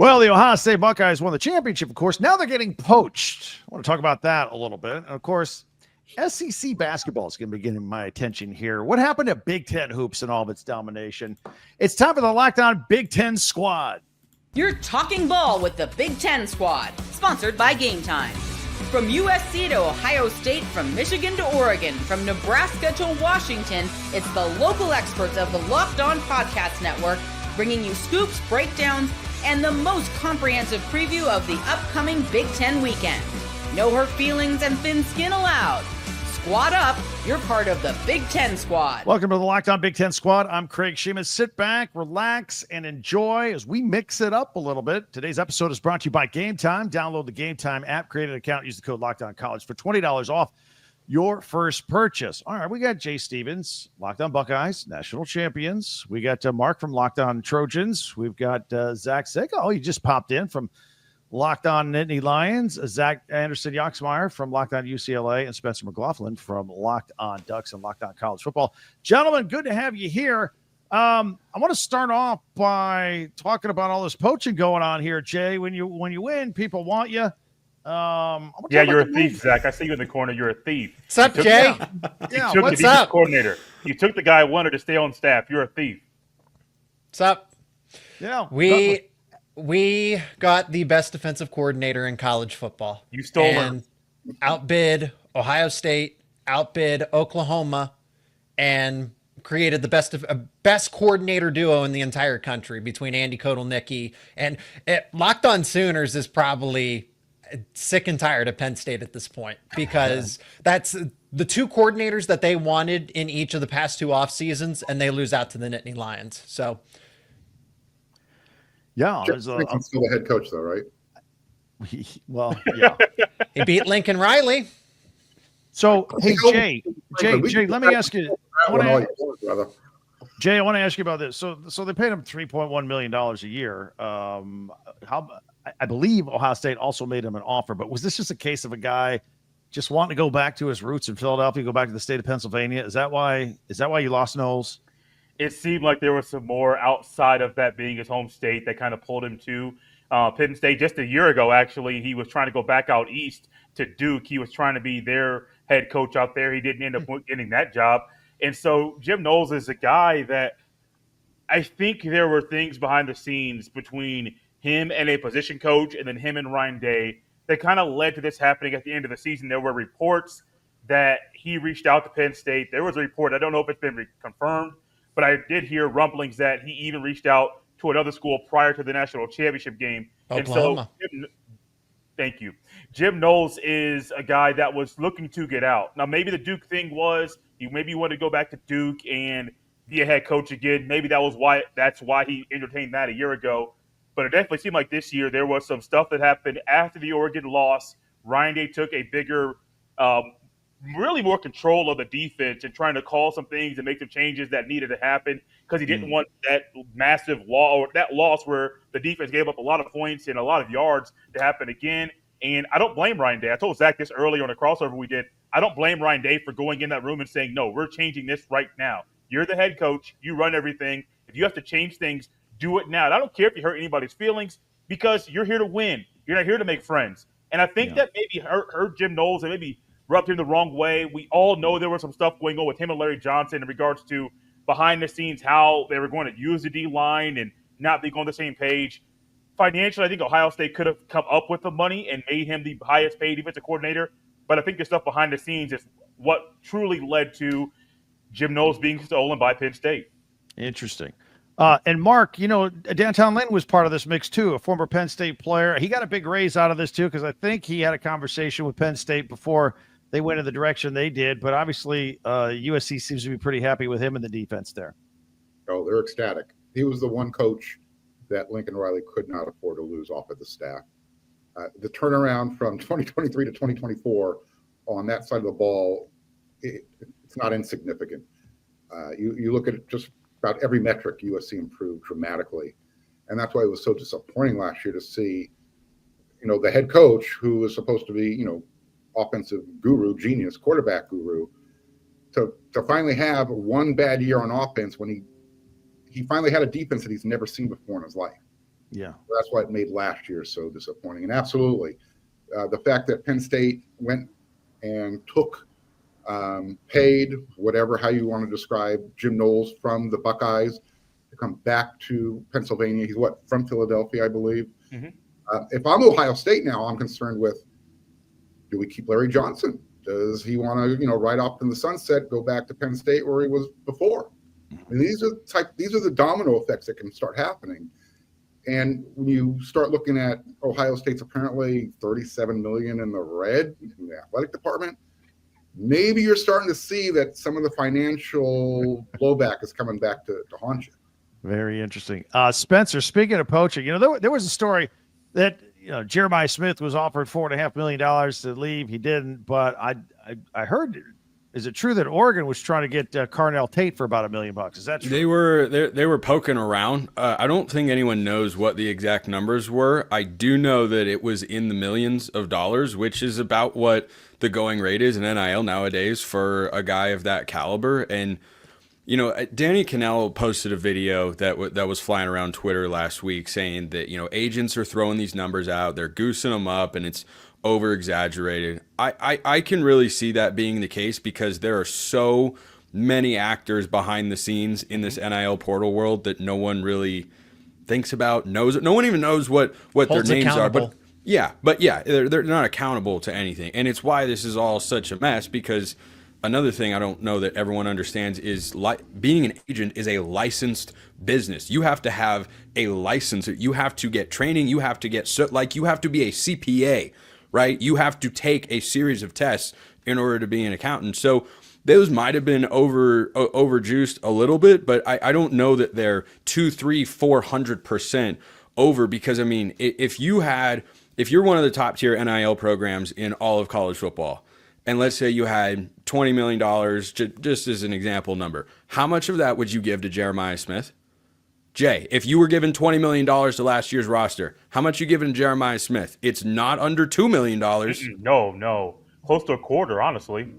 Well, the Ohio State Buckeyes won the championship, of course. Now they're getting poached. I want to talk about that a little bit. And of course, SEC basketball is going to be getting my attention here. What happened to Big Ten hoops and all of its domination? It's time for the Locked On Big Ten Squad. You're talking ball with the Big Ten Squad, sponsored by Game Time. From USC to Ohio State, from Michigan to Oregon, from Nebraska to Washington, it's the local experts of the Locked On Podcast Network bringing you scoops, breakdowns, and the most comprehensive preview of the upcoming Big Ten weekend. No hurt feelings and thin skin allowed. Squad up, you're part of the Big Ten Squad. Welcome to the Locked On Big Ten Squad. I'm Craig Shemon. Sit back, relax, and enjoy as we mix it up a little bit. Today's episode is brought to you by Game Time. Download the Game Time app, create an account, use the code LOCKEDONCollege for $20 off your first purchase. All right, we got Jay Stevens, Locked On Buckeyes, national champions. We got Mark from Locked On Trojans. We've got Zach Seyko. Oh, he just popped in from Locked On Nittany Lions. Zach Anderson Yoxmeyer from Locked On UCLA, and Spencer McLaughlin from Locked On Ducks and Locked On College Football. Gentlemen, good to have you here. I want to start off by talking about all this poaching going on here, Jay. When you win, people want you. Yeah, you're a thief, Zach. I see you in the corner. You're a thief. What's up, Jay? Yeah, You took what's the defense up? coordinator. You took the guy who wanted to stay on staff. You're a thief. What's up? Yeah, We got the best defensive coordinator in college football. You stole and outbid Ohio State, outbid Oklahoma, and created the best coordinator duo in the entire country between Andy Kotelnicki and Locked On Sooners is probably sick and tired of Penn State at this point, because that's the two coordinators that they wanted in each of the past two off seasons, and they lose out to the Nittany Lions. So yeah, I'm still the head coach, though, right? well, yeah. he beat Lincoln Riley. So, hey, Jay, let me ask you. Jay, I want to ask you about this. So they paid him $3.1 million a year. I believe Ohio State also made him an offer, but was this just a case of a guy just wanting to go back to his roots in Philadelphia, go back to the state of Pennsylvania? Is that why you lost Knowles? It seemed like there was some more outside of that being his home state that kind of pulled him to Penn State. Just a year ago, actually, he was trying to go back out east to Duke. He was trying to be their head coach out there. He didn't end up getting that job. And so Jim Knowles is a guy that I think there were things behind the scenes between him and a position coach, and then him and Ryan Day, that kind of led to this happening at the end of the season. There were reports that he reached out to Penn State. There was a report, I don't know if it's been confirmed, but I did hear rumblings that he even reached out to another school prior to the national championship game. Oklahoma. And so, thank you. Jim Knowles is a guy that was looking to get out. Now, maybe the Duke thing was maybe he wanted to go back to Duke and be a head coach again. Maybe that's why he entertained that a year ago. But it definitely seemed like this year there was some stuff that happened after the Oregon loss. Ryan Day took a bigger, really more control of the defense and trying to call some things and make some changes that needed to happen, because he didn't want that massive loss where the defense gave up a lot of points and a lot of yards to happen again. And I don't blame Ryan Day. I told Zach this earlier on a crossover we did. I don't blame Ryan Day for going in that room and saying, no, we're changing this right now. You're the head coach. You run everything. If you have to change things, do it now. And I don't care if you hurt anybody's feelings, because you're here to win. You're not here to make friends. And I think that maybe hurt Jim Knowles and maybe rubbed him the wrong way. We all know there was some stuff going on with him and Larry Johnson in regards to behind the scenes, how they were going to use the D-line and not being on the same page. Financially, I think Ohio State could have come up with the money and made him the highest paid defensive coordinator. But I think the stuff behind the scenes is what truly led to Jim Knowles being stolen by Penn State. Interesting. And Mark, Downtown Lynn was part of this mix too, a former Penn State player. He got a big raise out of this too, because I think he had a conversation with Penn State before they went in the direction they did. But obviously, USC seems to be pretty happy with him in the defense there. Oh, they're ecstatic. He was the one coach that Lincoln Riley could not afford to lose off of the staff. The turnaround from 2023 to 2024 on that side of the ball, it's not insignificant. You look at it, just about every metric, USC improved dramatically. And that's why it was so disappointing last year to see, the head coach, who was supposed to be, offensive guru, genius, quarterback guru, to finally have one bad year on offense when he finally had a defense that he's never seen before in his life. Yeah. That's why it made last year so disappointing. And absolutely, the fact that Penn State went and took, paid, whatever, how you want to describe Jim Knowles from the Buckeyes to come back to Pennsylvania. He's from Philadelphia, I believe. Mm-hmm. If I'm Ohio State now, I'm concerned with, do we keep Larry Johnson? Does he want to, right off in the sunset, go back to Penn State where he was before? And these are the domino effects that can start happening. And when you start looking at Ohio State's apparently $37 million in the red in the athletic department, maybe you're starting to see that some of the financial blowback is coming back to haunt you. Very interesting. Spencer, speaking of poaching, there was a story that Jeremiah Smith was offered $4.5 million to leave. He didn't, but I heard. Is it true that Oregon was trying to get Carnell Tate for about $1 million? Is that true? They were poking around. I don't think anyone knows what the exact numbers were. I do know that it was in the millions of dollars, which is about what the going rate is in NIL nowadays for a guy of that caliber. And Danny Cannell posted a video that was flying around Twitter last week saying that agents are throwing these numbers out, they're goosing them up, and it's over exaggerated. I can really see that being the case because there are so many actors behind the scenes in this NIL portal world that no one really thinks about, knows. No one even knows what their names are. But they're not accountable to anything. And it's why this is all such a mess, because another thing I don't know that everyone understands is being an agent is a licensed business. You have to have a license. You have to get training. You have to get you have to be a CPA. Right? You have to take a series of tests in order to be an accountant. So those might have been overjuiced a little bit, but I don't know that they're 200, 300, 400% over, because if you're one of the top tier NIL programs in all of college football, and let's say you had $20 million, just as an example number, how much of that would you give to Jeremiah Smith? Jay, if you were given $20 million to last year's roster, how much you giving to Jeremiah Smith? It's not under $2 million. No. Close to a quarter, honestly.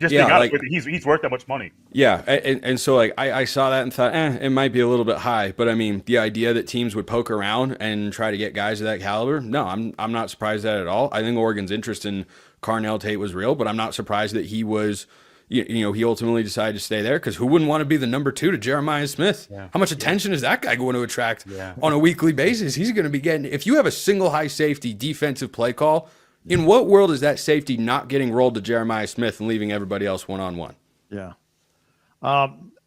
Just being honest with you, he's worth that much money. Yeah, and so I saw that and thought, it might be a little bit high. But the idea that teams would poke around and try to get guys of that caliber, no, I'm not surprised at all. I think Oregon's interest in Carnell Tate was real, but I'm not surprised that he was. He ultimately decided to stay there, because who wouldn't want to be the number 2 to Jeremiah Smith? Yeah. How much attention is that guy going to attract on a weekly basis? He's going to be getting, if you have a single high safety defensive play call, in what world is that safety not getting rolled to Jeremiah Smith and leaving everybody else one-on-one? Yeah.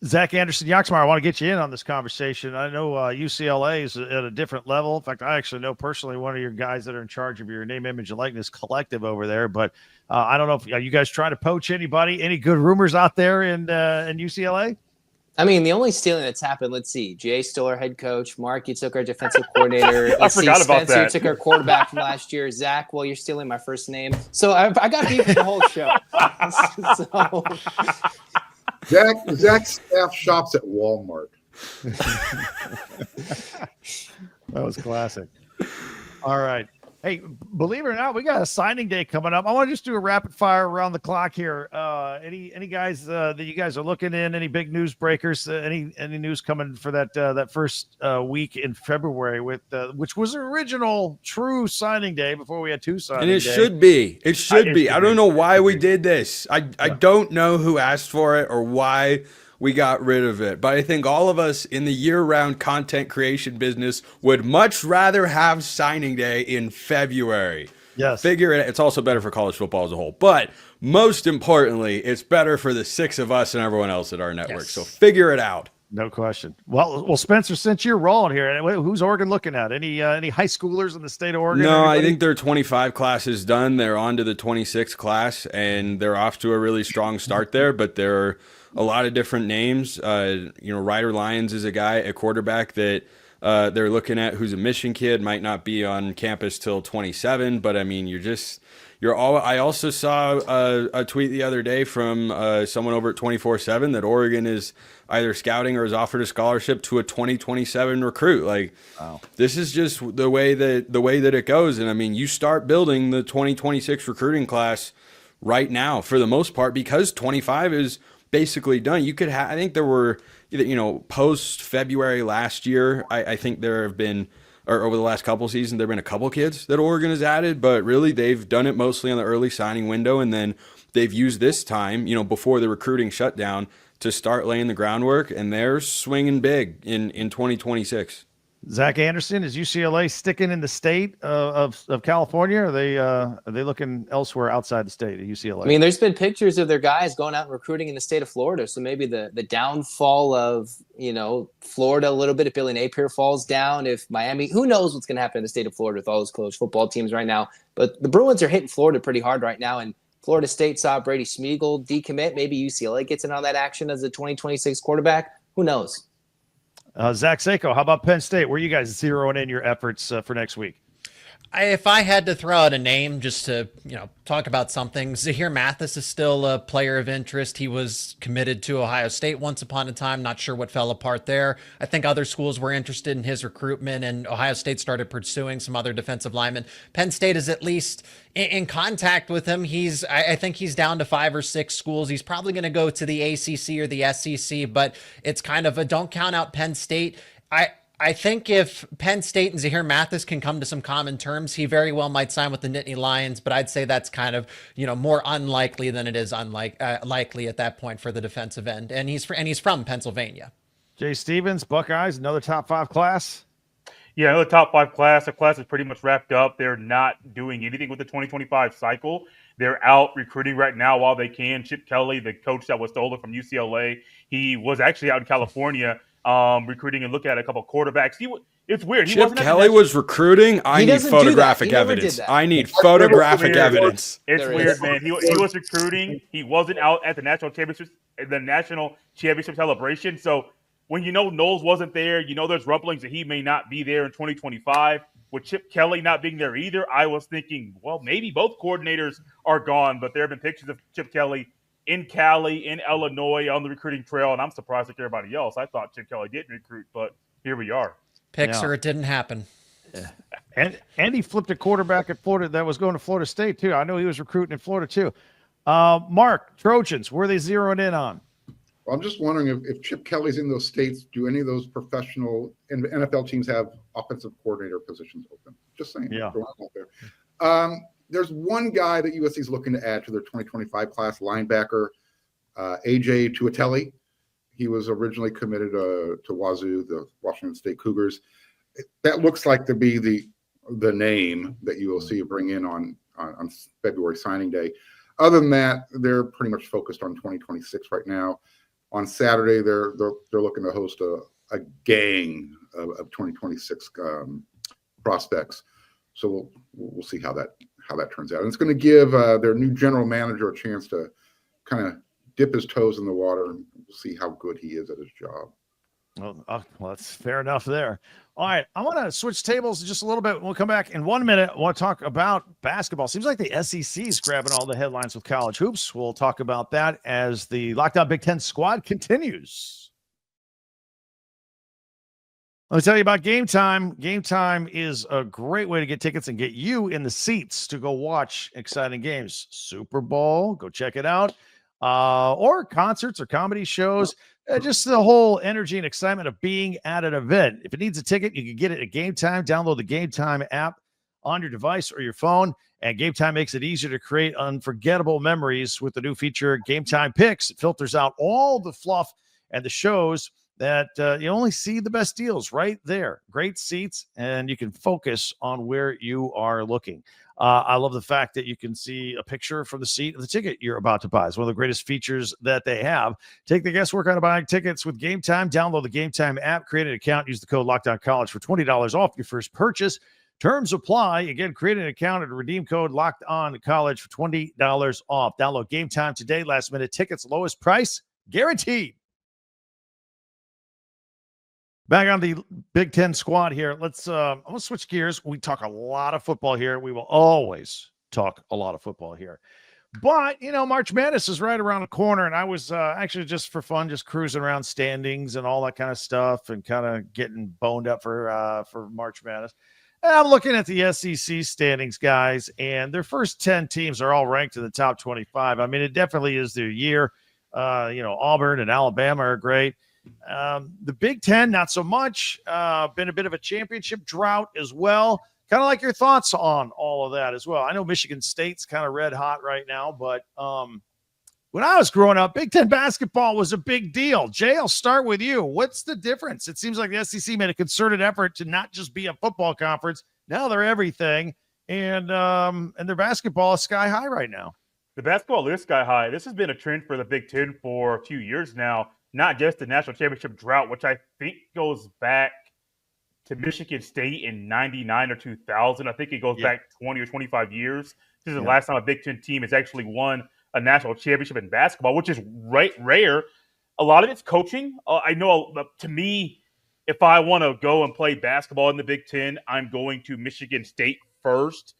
Zach Anderson Yoxmeyer, I want to get you in on this conversation. I know UCLA is at a different level. In fact, I actually know personally one of your guys that are in charge of your name, image, and likeness collective over there. But I don't know if you guys trying to poach anybody. Any good rumors out there in UCLA? The only stealing that's happened, let's see. Jay stole our head coach. Mark, you took our defensive coordinator. I forgot about that. You took our quarterback from last year. Zach, well, you're stealing my first name. So I got beat for the whole show. Zach's staff shops at Walmart. That was classic. All right. Hey, believe it or not, we got a signing day coming up. I want to just do a rapid fire around the clock here. Any guys that you guys are looking in? Any big news breakers? Any news coming for that first week in February with which was the original true signing day before we had 2 signing days. And it should be. I don't know why we did this. I don't know who asked for it or why we got rid of it. But I think all of us in the year-round content creation business would much rather have signing day in February. Yes. Figure it. It's also better for college football as a whole. But most importantly, it's better for the 6 of us and everyone else at our network. Yes. So figure it out. No question. Well, Spencer, since you're rolling here, who's Oregon looking at? Any high schoolers in the state of Oregon? No, I think their 25 class is done. They're on to the 26 class, and they're off to a really strong start there. But there are a lot of different names. Ryder Lyons is a guy, a quarterback that they're looking at, who's a Mission kid, might not be on campus till 27. But I also saw a tweet the other day from someone over at 24/7 that Oregon is either scouting or has offered a scholarship to a 2027 recruit. Wow. This is just the way that it goes. And you start building the 2026 recruiting class right now for the most part, because 25 is basically done. You could I think there were post February last year, I think there have been, or over the last couple seasons, there have been a couple kids that Oregon has added, but really they've done it mostly on the early signing window. And then they've used this time, before the recruiting shutdown to start laying the groundwork, and they're swinging big in 2026. Zach Anderson, is UCLA sticking in the state of California? Or are they looking elsewhere outside the state of UCLA? I mean, there's been pictures of their guys going out and recruiting in the state of Florida. So maybe the downfall of, Florida a little bit, if Billy Napier falls down, if Miami, who knows what's going to happen in the state of Florida with all those college football teams right now. But the Bruins are hitting Florida pretty hard right now. And Florida State saw Brady Smeagol decommit. Maybe UCLA gets in on that action as a 2026 quarterback. Who knows? Zach Seyko, how about Penn State? Where are you guys zeroing in your efforts for next week? If I had to throw out a name just to, talk about something, Zahir Mathis is still a player of interest. He was committed to Ohio State once upon a time. Not sure what fell apart there. I think other schools were interested in his recruitment, and Ohio State started pursuing some other defensive linemen. Penn State is at least in contact with him. I think he's down to 5 or 6 schools. He's probably going to go to the ACC or the SEC, but it's kind of a don't count out Penn State. I think if Penn State and Zahir Mathis can come to some common terms, he very well might sign with the Nittany Lions, but I'd say that's kind of, more unlikely than it is likely at that point for the defensive end. And he's from Pennsylvania. Jay Stevens, Buckeyes, another top 5 class. Yeah, another top 5 class. The class is pretty much wrapped up. They're not doing anything with the 2025 cycle. They're out recruiting right now while they can. Chip Kelly, the coach that was stolen from UCLA, he was actually out in California recruiting and looking at a couple of quarterbacks. It's weird. Chip Kelly was recruiting. I need photographic evidence. I need photographic evidence. It's weird, man. He was recruiting. He wasn't out at the national championship celebration. So when Knowles wasn't there, there's rumblings that he may not be there in 2025. With Chip Kelly not being there either, I was thinking, well, maybe both coordinators are gone. But there have been pictures of Chip Kelly in Cali, in Illinois, on the recruiting trail, and I'm surprised like everybody else. I thought Chip Kelly didn't recruit, but here we are. Or it didn't happen. Yeah. And he flipped a quarterback at Florida that was going to Florida State, too. I know he was recruiting in Florida, too. Mark, Trojans, where are they zeroing in on? Well, I'm just wondering if Chip Kelly's in those states, do any of those professional NFL teams have offensive coordinator positions open? Just saying. Yeah. There's one guy that USC is looking to add to their 2025 class, linebacker, AJ Tuateli. He was originally committed to Wazoo, the Washington State Cougars. That looks like to be the name that you will see bring in on February signing day. Other than that, they're pretty much focused on 2026 right now. On Saturday, they're looking to host a gang of 2026 prospects. So we'll see how that turns out. And it's going to give their new general manager a chance to kind of dip his toes in the water and see how good he is at his job. Well, that's fair enough there. All right, I want to switch tables just a little bit. We'll come back in 1 minute. I want to talk about basketball. Seems like the SEC is grabbing all the headlines with college hoops. We'll talk about that as the Lockdown Big Ten squad continues. Let me tell you about Game Time. Game Time is a great way to get tickets and get you in the seats to go watch exciting games. Super Bowl, go check it out. Or concerts or comedy shows. Just the whole energy and excitement of being at an event. If it needs a ticket, you can get it at Game Time. Download the Game Time app on your device or your phone. And Game Time makes it easier to create unforgettable memories with the new feature, Game Time Picks. It filters out all the fluff and the shows that you only see the best deals right there. Great seats, and you can focus on where you are looking. I love the fact that you can see a picture from the seat of the ticket you're about to buy. It's one of the greatest features that they have. Take the guesswork out of buying tickets with Game Time. Download the Game Time app, create an account, use the code LOCKEDONCollege for $20 off your first purchase. Terms apply. Again, create an account and redeem code LOCKEDONCollege for $20 off. Download Game Time today. Last minute tickets, lowest price guaranteed. Back on the Big Ten squad here. I'm going to switch gears. We talk a lot of football here. We will always talk a lot of football here. But, March Madness is right around the corner, and I was actually just for fun, just cruising around standings and all that kind of stuff and kind of getting boned up for March Madness. And I'm looking at the SEC standings, guys, and their first 10 teams are all ranked in the top 25. I mean, it definitely is their year. Auburn and Alabama are great. The Big Ten, not so much. Been a bit of a championship drought as well. Kind of like your thoughts on all of that as well. I know Michigan State's kind of red hot right now, but when I was growing up, Big Ten basketball was a big deal. Jay, I'll start with you. What's the difference? It seems like the SEC made a concerted effort to not just be a football conference. Now they're everything, and their basketball is sky high right now. The basketball is sky high. This has been a trend for the Big Ten for a few years now, not just the national championship drought, which I think goes back to Michigan State in 99 or 2000. I think it goes back 20 or 25 years. This is the last time a Big Ten team has actually won a national championship in basketball, which is rare. A lot of it's coaching. I know, to me, if I want to go and play basketball in the Big Ten, I'm going to Michigan State first.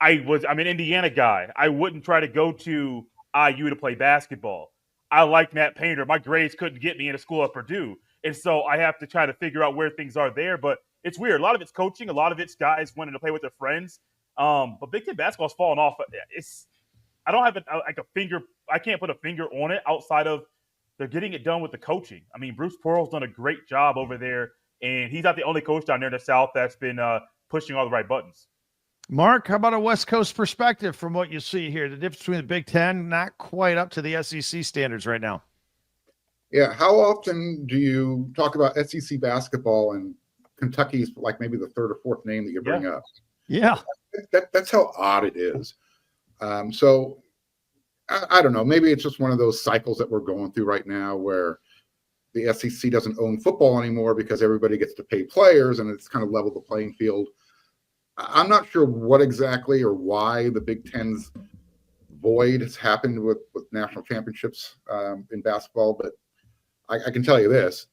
I'm an Indiana guy. I wouldn't try to go to IU to play basketball. I like Matt Painter. My grades couldn't get me into school at Purdue. And so I have to try to figure out where things are there. But it's weird. A lot of it's coaching. A lot of it's guys wanting to play with their friends. But Big Ten basketball's fallen off. I don't have a finger. I can't put a finger on it outside of they're getting it done with the coaching. I mean, Bruce Pearl's done a great job over there, and he's not the only coach down there in the South that's been pushing all the right buttons. Mark, how about a West Coast perspective from what you see here? The difference between the Big Ten, not quite up to the SEC standards right now. Yeah, how often do you talk about SEC basketball and Kentucky's like maybe the third or fourth name that you bring up? Yeah. That's how odd it is. So I don't know. Maybe it's just one of those cycles that we're going through right now where the SEC doesn't own football anymore because everybody gets to pay players and it's kind of leveled the playing field. I'm not sure what exactly or why the Big Ten's void has happened with national championships in basketball, but I can tell you this.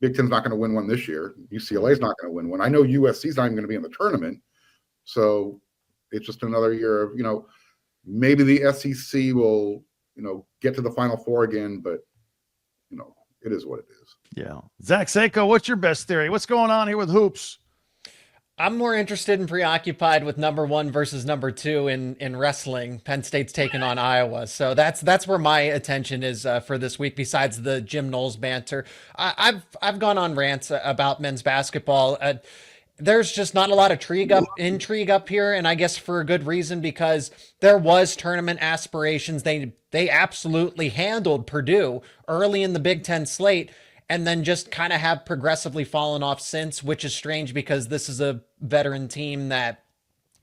Big Ten's not going to win one this year. UCLA is not going to win one. I know USC's not even going to be in the tournament. So it's just another year of, maybe the SEC will, get to the Final Four again, but, it is what it is. Yeah. Zach Seyko, what's your best theory? What's going on here with hoops? I'm more interested and preoccupied with number 1 versus number 2 in wrestling. Penn State's taking on Iowa. So that's where my attention is for this week, besides the Jim Knowles banter. I've gone on rants about men's basketball. There's just not a lot of intrigue up here, and I guess for a good reason, because there was tournament aspirations. They absolutely handled Purdue early in the Big Ten slate, and then just kind of have progressively fallen off since, which is strange because this is a veteran team that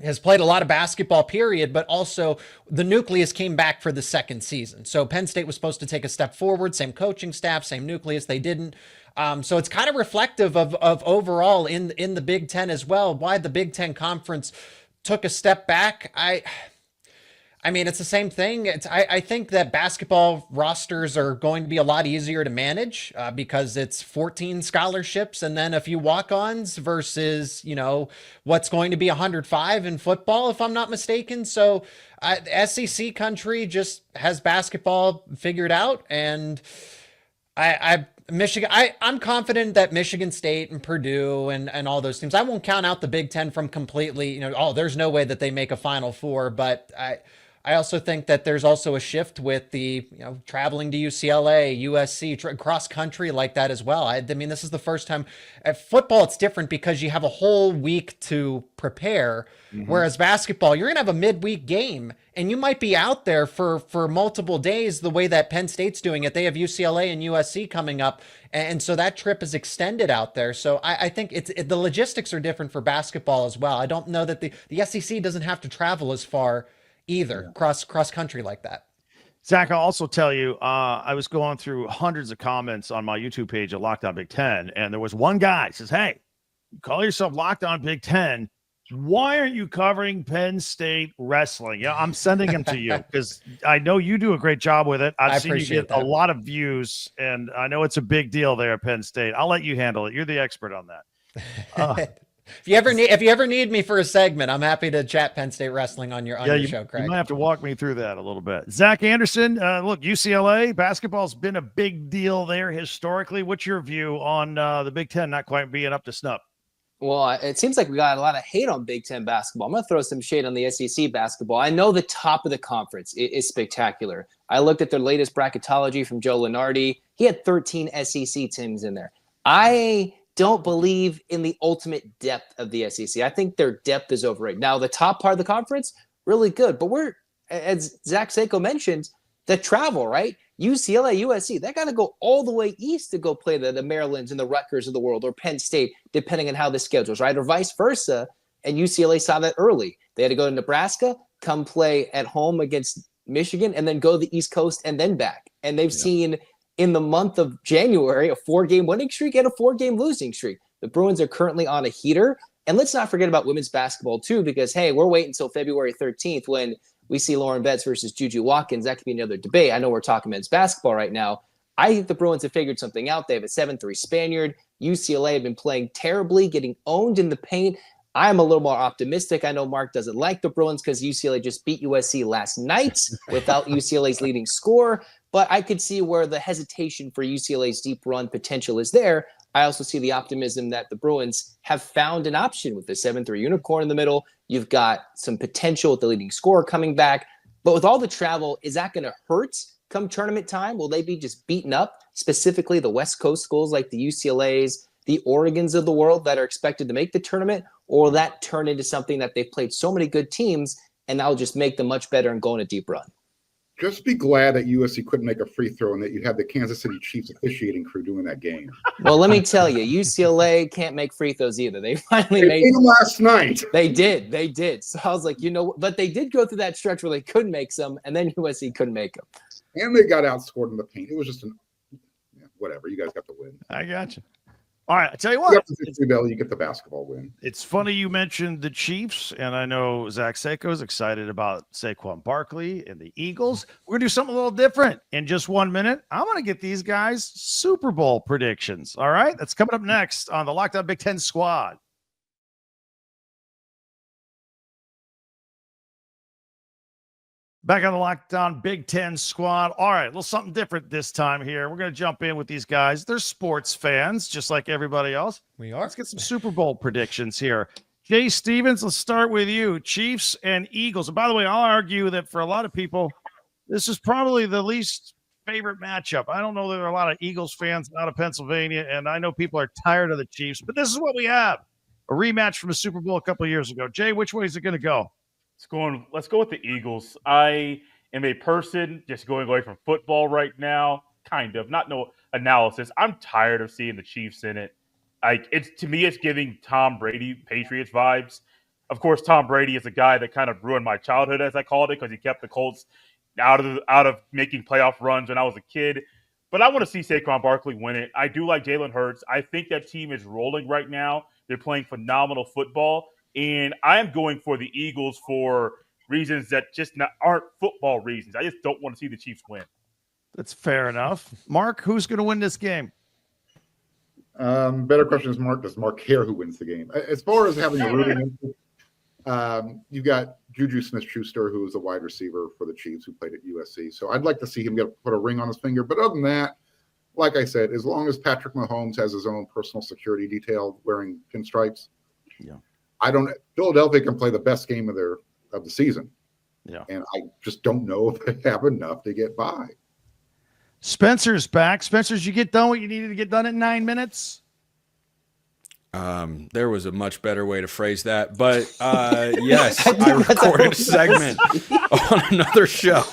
has played a lot of basketball, period, but also the nucleus came back for the second season. So Penn State was supposed to take a step forward, same coaching staff, same nucleus. They didn't. So it's kind of reflective of overall in the Big Ten as well, why the Big Ten Conference took a step back. I mean, it's the same thing. I think that basketball rosters are going to be a lot easier to manage because it's 14 scholarships and then a few walk-ons versus, what's going to be 105 in football, if I'm not mistaken. So SEC country just has basketball figured out. And I'm confident that Michigan State and Purdue and all those teams, I won't count out the Big Ten from completely, there's no way that they make a Final Four, but I also think that there's also a shift with the, traveling to UCLA, USC, cross country like that as well. I mean, this is the first time at football. It's different because you have a whole week to prepare. Mm-hmm. Whereas basketball, you're going to have a midweek game and you might be out there for multiple days the way that Penn State's doing it. They have UCLA and USC coming up. And so that trip is extended out there. So I think the logistics are different for basketball as well. I don't know that the SEC doesn't have to travel as far either cross country like that. Zach, I'll also tell you, I was going through hundreds of comments on my YouTube page at Locked On Big Ten, and there was one guy who says, "Hey, you call yourself Locked On Big Ten. Why aren't you covering Penn State wrestling?" Yeah, I'm sending him to you because I know you do a great job with it. I've seen you get a lot of views, and I know it's a big deal there at Penn State. I'll let you handle it. You're the expert on that. If you ever need me for a segment, I'm happy to chat Penn State wrestling on your show, Craig. You might have to walk me through that a little bit. Zach Anderson, look, UCLA basketball's been a big deal there historically. What's your view on the Big Ten not quite being up to snuff? Well, it seems like we got a lot of hate on Big Ten basketball. I'm going to throw some shade on the SEC basketball. I know the top of the conference is spectacular. I looked at their latest bracketology from Joe Lunardi. He had 13 SEC teams in there. I don't believe in the ultimate depth of the SEC. I think their depth is overrated. Now, the top part of the conference, really good. But we're, as Zach Seyko mentioned, the travel, right? UCLA, USC, they got to go all the way east to go play the Marylands and the Rutgers of the world, or Penn State, depending on how the schedule's, right? Or vice versa. And UCLA saw that early. They had to go to Nebraska, come play at home against Michigan, and then go to the East Coast and then back. And they've seen in the month of January a 4-game winning streak and a 4-game losing streak. The Bruins are currently on a heater. And let's not forget about women's basketball, too, because, hey, we're waiting until February 13th when we see Lauren Betts versus Juju Watkins. That could be another debate. I know we're talking men's basketball right now. I think the Bruins have figured something out. They have a 7-3 Spaniard. UCLA have been playing terribly, getting owned in the paint. I'm a little more optimistic. I know Mark doesn't like the Bruins because UCLA just beat USC last night without UCLA's leading scorer. But I could see where the hesitation for UCLA's deep run potential is there. I also see the optimism that the Bruins have found an option with the 7-3 unicorn in the middle. You've got some potential with the leading scorer coming back. But with all the travel, is that going to hurt come tournament time? Will they be just beaten up, specifically the West Coast schools like the UCLAs, the Oregons of the world that are expected to make the tournament? Or will that turn into something that they've played so many good teams and that'll just make them much better and go on a deep run? Just be glad that USC couldn't make a free throw and that you had the Kansas City Chiefs officiating crew doing that game. Well, let me tell you, UCLA can't make free throws either. They finally made them last night. They did. So I was like, but they did go through that stretch where they couldn't make some, and then USC couldn't make them. And they got outscored in the paint. It was just whatever. You guys got the win. I got you. All right, I tell you what. You get the basketball win. It's funny you mentioned the Chiefs, and I know Zach Seyko is excited about Saquon Barkley and the Eagles. We're going to do something a little different in just 1 minute. I'm going to get these guys Super Bowl predictions. All right, that's coming up next on the Locked On Big Ten Squad. Back on the Locked On Big Ten Squad. All right, a little something different this time here. We're going to jump in with these guys. They're sports fans, just like everybody else. We are. Let's get some Super Bowl predictions here. Jay Stevens, let's start with you. Chiefs and Eagles. And by the way, I'll argue that for a lot of people, this is probably the least favorite matchup. I don't know that there are a lot of Eagles fans out of Pennsylvania, and I know people are tired of the Chiefs, but this is what we have. A rematch from a Super Bowl a couple of years ago. Jay, which way is it going to go? Let's go with the Eagles. I am a person just going away from football right now, kind of. Not no analysis. I'm tired of seeing the Chiefs in it. To me, it's giving Tom Brady Patriots vibes. Of course, Tom Brady is a guy that kind of ruined my childhood, as I called it, because he kept the Colts out of making playoff runs when I was a kid. But I want to see Saquon Barkley win it. I do like Jalen Hurts. I think that team is rolling right now. They're playing phenomenal football. And I am going for the Eagles for reasons that just aren't football reasons. I just don't want to see the Chiefs win. That's fair enough. Mark, who's going to win this game? Better question is, Mark, does Mark care who wins the game? As far as having a rooting interest, you got Juju Smith-Schuster, who is a wide receiver for the Chiefs, who played at USC. So I'd like to see him put a ring on his finger. But other than that, like I said, as long as Patrick Mahomes has his own personal security detail wearing pinstripes, Philadelphia can play the best game of the season. Yeah. And I just don't know if they have enough to get by. Spencer's back. Spencer, did you get done what you needed to get done in 9 minutes? There was a much better way to phrase that, but yes, I recorded a segment on another show.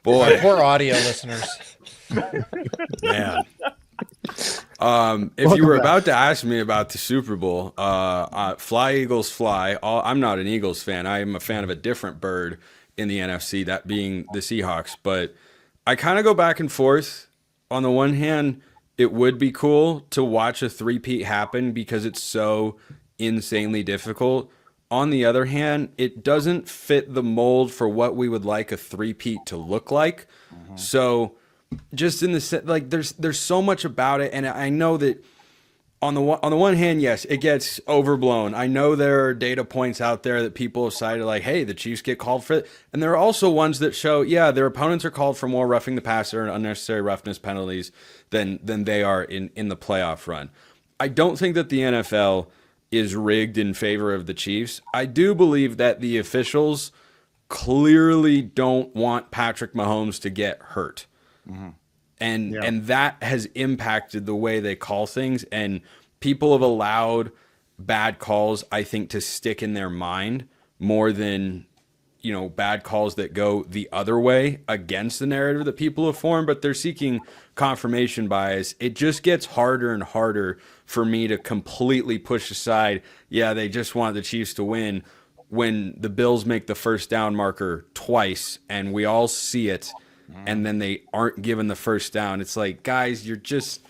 Boy, poor audio listeners. Man. If you were about to ask me about the Super Bowl, fly Eagles fly. I'm not an Eagles fan. I am a fan of a different bird in the NFC, that being the Seahawks. But I kind of go back and forth. On the one hand, it would be cool to watch a three-peat happen because it's so insanely difficult. On the other hand, it doesn't fit the mold for what we would like a three-peat to look like. Mm-hmm. So just in the like, there's so much about it, and I know that on the one hand, yes, it gets overblown. I know there are data points out there that people have cited, like, hey, the Chiefs get called for it, and there are also ones that show, yeah, their opponents are called for more roughing the passer and unnecessary roughness penalties than they are in the playoff run. I don't think that the NFL is rigged in favor of the Chiefs. I do believe that the officials clearly don't want Patrick Mahomes to get hurt. And that has impacted the way they call things, and people have allowed bad calls, I think, to stick in their mind more than, you know, bad calls that go the other way against the narrative that people have formed, but they're seeking confirmation bias. It just gets harder and harder for me to completely push aside, yeah, they just want the Chiefs to win, when the Bills make the first down marker twice and we all see it, and then they aren't given the first down. It's like, guys, you're just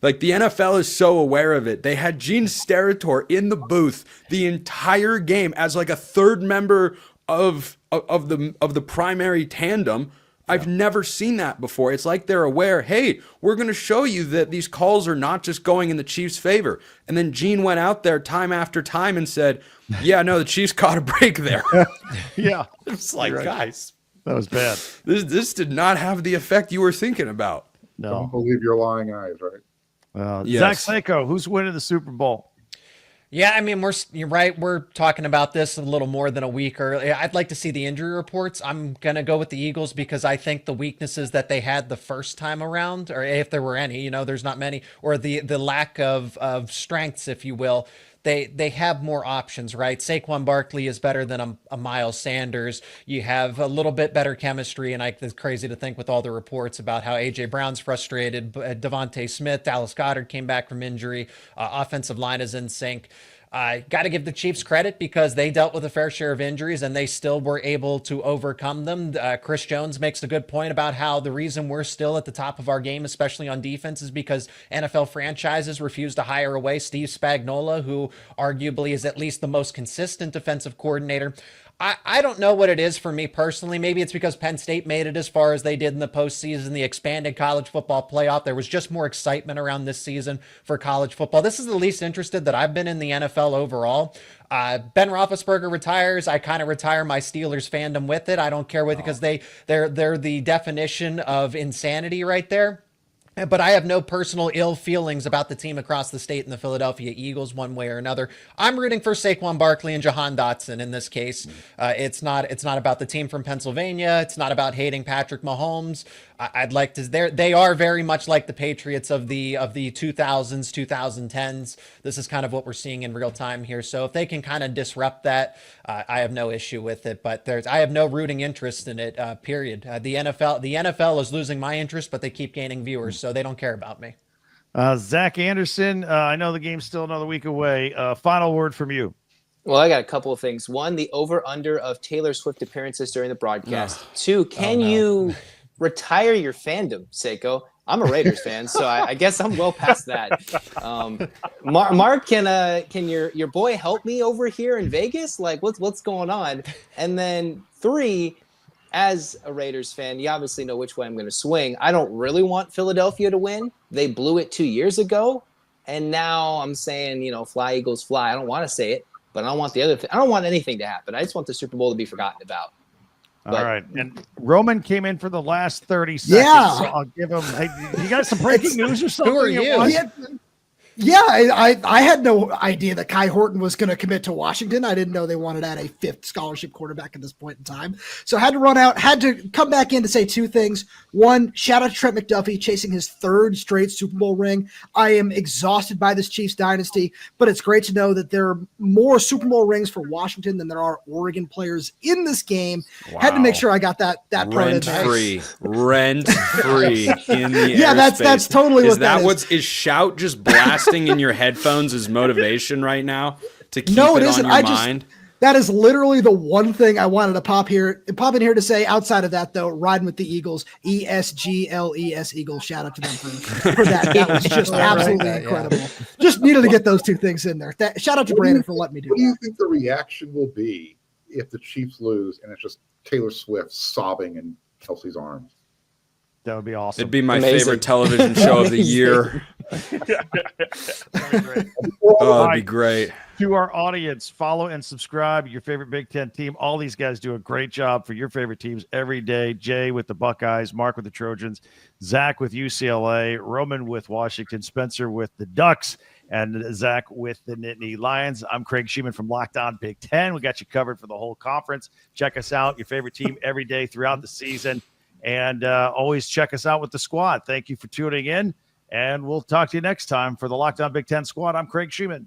like, the NFL is so aware of it. They had Gene Steratore in the booth the entire game as like a third member of the primary tandem. I've never seen that before. It's like they're aware, hey, we're going to show you that these calls are not just going in the Chiefs' favor. And then Gene went out there time after time and said, yeah, no, the Chiefs caught a break there. Yeah. It's like, Right. guys, That was bad. this did not have the effect you were thinking about. Don't No. believe your lying eyes, right? Yes. Zach Seyko, who's winning the Super Bowl? Yeah, I mean, you're right. We're talking about this a little more than a week early. I'd like to see the injury reports. I'm going to go with the Eagles because I think the weaknesses that they had the first time around, or if there were any, you know, there's not many, or the lack of strengths, if you will, they have more options, right? Saquon Barkley is better than a Miles Sanders. You have a little bit better chemistry, and it's crazy to think with all the reports about how A.J. Brown's frustrated, Devontae Smith, Dallas Goedert came back from injury, offensive line is in sync. Got to give the Chiefs credit because they dealt with a fair share of injuries and they still were able to overcome them. Chris Jones makes a good point about how the reason we're still at the top of our game, especially on defense, is because NFL franchises refuse to hire away Steve Spagnuolo, who arguably is at least the most consistent defensive coordinator. I don't know what it is for me personally. Maybe it's because Penn State made it as far as they did in the postseason, the expanded college football playoff. There was just more excitement around this season for college football. This is the least interested that I've been in the NFL overall. Ben Roethlisberger retires. I kind of retire my Steelers fandom with it. I don't care with it because they're the definition of insanity right there. But I have no personal ill feelings about the team across the state and the Philadelphia Eagles one way or another. I'm rooting for Saquon Barkley and Jahan Dotson in this case. It's not about the team from Pennsylvania. It's not about hating Patrick Mahomes. I'd like to. They are very much like the Patriots of the 2000s, 2010s. This is kind of what we're seeing in real time here. So if they can kind of disrupt that, I have no issue with it. But I have no rooting interest in it. Period. The NFL is losing my interest, but they keep gaining viewers, so they don't care about me. Zach Anderson, I know the game's still another week away. Final word from you. Well, I got a couple of things. One, the over-under of Taylor Swift appearances during the broadcast. Two, can you retire your fandom, Seyko? I'm a Raiders fan, so I guess I'm well past that. Mark, can your boy help me over here in Vegas? Like, what's going on? And then three, as a Raiders fan, you obviously know which way I'm going to swing. I don't really want Philadelphia to win. They blew it 2 years ago, and now I'm saying, fly Eagles fly. I don't want to say it, but I don't want the other thing. I don't want anything to happen. I just want the Super Bowl to be forgotten about. All right. And Roman came in for the last 30 seconds. Yeah. So I'll give him, hey, you got some breaking news or something? Who are you? I had no idea that Kai Horton was going to commit to Washington. I didn't know they wanted to add a fifth scholarship quarterback at this point in time. So I had to come back in to say two things. One, shout out to Trent McDuffie chasing his third straight Super Bowl ring. I am exhausted by this Chiefs dynasty, but it's great to know that there are more Super Bowl rings for Washington than there are Oregon players in this game. Wow. Had to make sure I got that part in there. Rent free in the Yeah, that's totally what that is. Is shout just blasting in your headphones as motivation right now to keep No, it it on isn't. your mind? That is literally the one thing I wanted to pop in here to say. Outside of that, though, riding with the Eagles, ESGLES Eagles. Shout out to them for that. That was just absolutely incredible. Just needed to get those two things in there. Shout out to Brandon for letting me do What do that. you think the reaction will be if the Chiefs lose and it's just Taylor Swift sobbing in Kelsey's arms? That would be awesome. It'd be my Amazing. favorite television show of the year. Oh, that'd be great. To our audience, follow and subscribe your favorite Big Ten team. All these guys do a great job for your favorite teams every day. Jay with the Buckeyes, Mark with the Trojans, Zach with UCLA, Roman with Washington, Spencer with the Ducks, and Zach with the Nittany Lions. I'm Craig Shemon from Locked On Big Ten. We got you covered for the whole conference. Check us out, your favorite team every day throughout the season. And always check us out with the squad. Thank you for tuning in, and we'll talk to you next time for the Locked On Big Ten squad. I'm Craig Shemon.